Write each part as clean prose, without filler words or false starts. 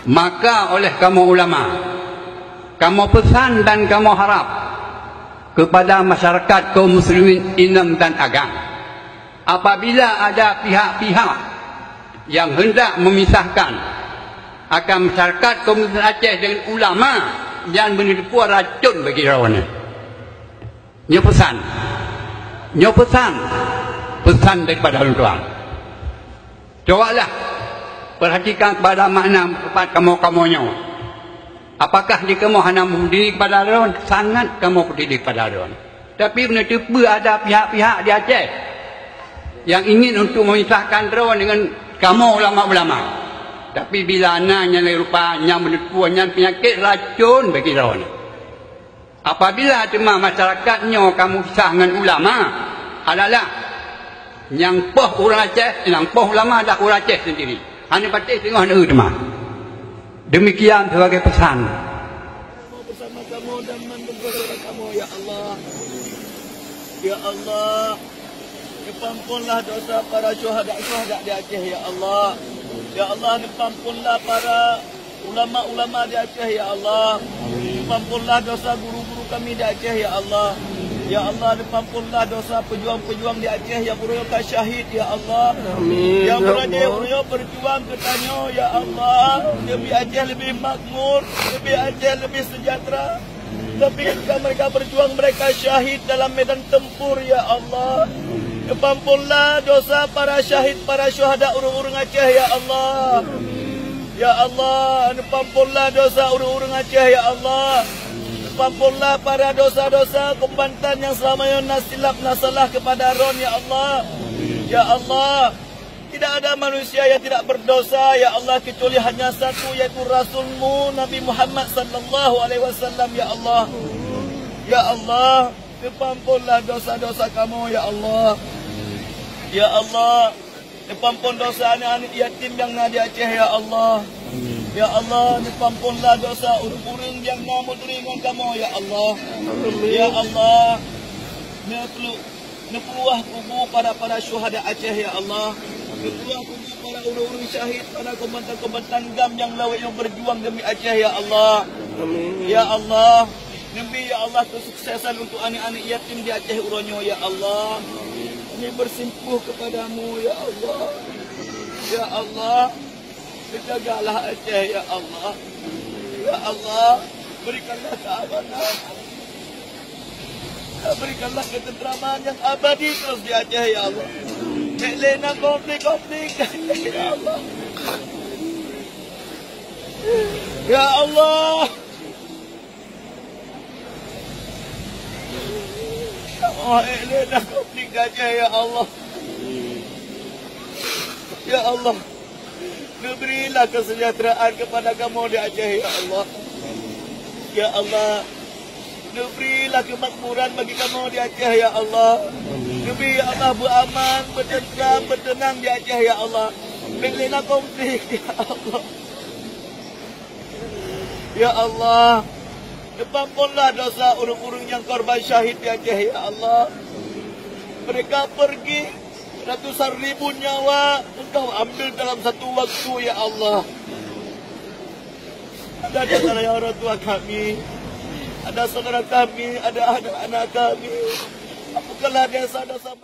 Maka oleh kamu ulama, kamu pesan dan kamu harap kepada masyarakat kaum muslimin Inem dan Agang, apabila ada pihak-pihak yang hendak memisahkan akan masyarakat kaum muslimin Aceh dengan ulama yang menipu racun bagi rawan. Nyo pesan daripada orang tua. Cobalah perhatikan kepada makna kepada kamu-kamunya. Apakah dia kamu hanya berdiri kepada rawan? Sangat kamu berdiri kepada rawan. Tapi benda tiba ada pihak-pihak di Aceh yang ingin untuk memisahkan rawan dengan kamu ulama-ulama. Tapi bila anaknya rupanya menipuannya penyakit racun bagi rawan. Apabila cuma masyarakatnya kamu pisah dengan ulama, adalah yang poh orang Aceh, yang poh ulama ada orang Aceh sendiri. Hanya patih tengah nak demam. Demikian sebagai pesan. Bersama kamu dan mendoakan kamu ya Allah. Ya Allah, ampunlah dosa para syuhada di Aceh ya Allah. Ya Allah, ampunlah para ulama-ulama di Aceh ya Allah. Ampunlah dosa guru-guru kami di Aceh ya Allah. Ya Allah, ampunlah dosa pejuang-pejuang di Aceh yang berusaha syahid ya Allah. Amin. Yang berusaha berjuang katanya ya Allah, demi Aceh lebih makmur, demi Aceh lebih sejahtera. Tapi ketika mereka berjuang, mereka syahid dalam medan tempur ya Allah. Ampunlah dosa para syahid, para syuhada urung-urung Aceh ya Allah. Ya Allah, ampunlah dosa urung-urung Aceh ya Allah. Ampunlah para dosa-dosa Kebantan yang selamanya nasilap nasalah kepada Ron ya Allah. Ya Allah, tidak ada manusia yang tidak berdosa ya Allah kecuali hanya satu, yaitu Rasulmu Nabi Muhammad sallallahu alaihi wasallam ya Allah. Ya Allah, ampunlah dosa-dosa kamu ya Allah. Ya Allah, ampun dosa anak-anak yatim yang ada di Aceh ya Allah. Ya Allah, ampunlah dosa urung-urung yang namun dengan kamu ya Allah. Ya Allah, nepuah kubu para syuhada Aceh ya Allah. Nepuah kubu para urung-urung syahid, para komandan-komandan gam yang lawak yang berjuang demi Aceh ya Allah. Ya Allah, Nabi ya Allah, kesuksesan untuk anak-anak yatim di Aceh uronyo ya Allah. Kami bersimpuh kepadamu ya Allah. Ya Allah, jagalah Aceh ya Allah. Ya Allah, berikanlah keamanan, berikanlah ketentraman yang abadi terus di Aceh ya Allah. Lena konflik ya Allah. Ya Allah, oh Lena konflik Aceh ya Allah. Ya Allah, berilah kesejahteraan kepada kamu di Aceh ya Allah. Ya Allah, berilah kemakmuran bagi kamu di Aceh ya Allah. Beri ya Allah beraman, bertentram, bertenang di Aceh ya Allah. Berilah konflik ya Allah. Ya Allah, ampunlah dosa urung-urung yang korban syahid di Aceh ya Allah. Mereka pergi ratusan ribu nyawa Engkau ambil dalam satu waktu ya Allah. Ada saudara orang tua kami, ada saudara kami, ada anak-anak kami. Apakah desa-desa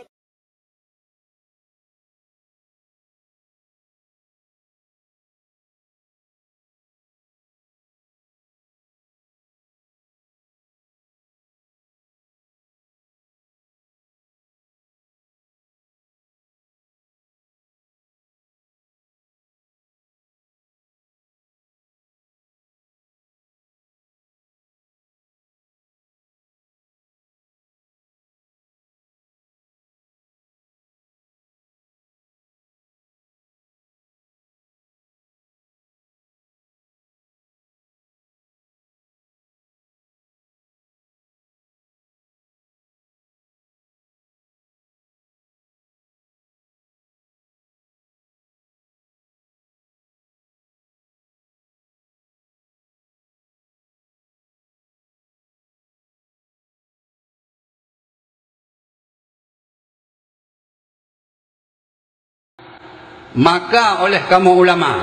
Maka oleh kamu ulama,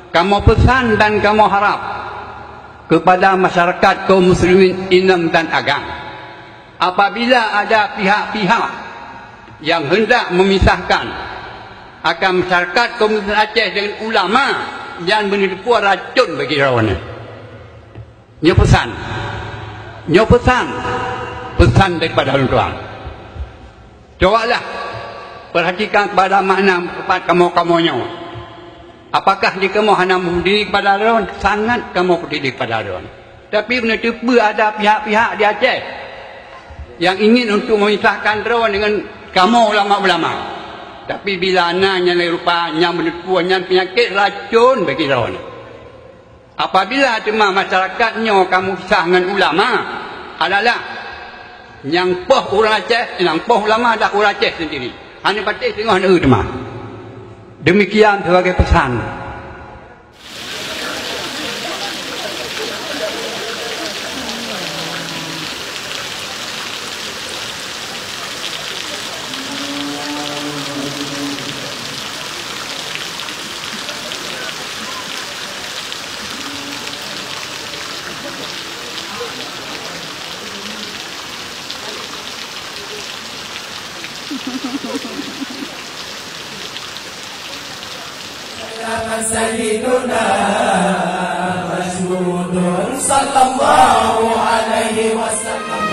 kamu pesan dan kamu harap kepada masyarakat kaum muslimin Inem dan Agam, apabila ada pihak-pihak yang hendak memisahkan akan masyarakat kaum muslimin Aceh dengan ulama yang menipu racun bagi rawan, nyo pesan daripada tuan, cobalah perhatikan kepada makna kepada kamu-kamunya. Apakah di kamu hanya mendidik kepada rawan? Sangat kamu mendidik kepada rawan. Tapi benda tiba ada pihak-pihak di Aceh yang ingin untuk memisahkan rawan dengan kamu ulama-ulama. Tapi bila anaknya rupanya menipuannya penyakit racun bagi rawan. Apabila cuma masyarakatnya kamu pisah dengan ulama, adalah yang poh orang Aceh, yang poh ulama ada orang Aceh sendiri. Hanya patih tengah negeri cuma. Demikian sebagai pesan. سيدنا مشهود صلى الله عليه وسلم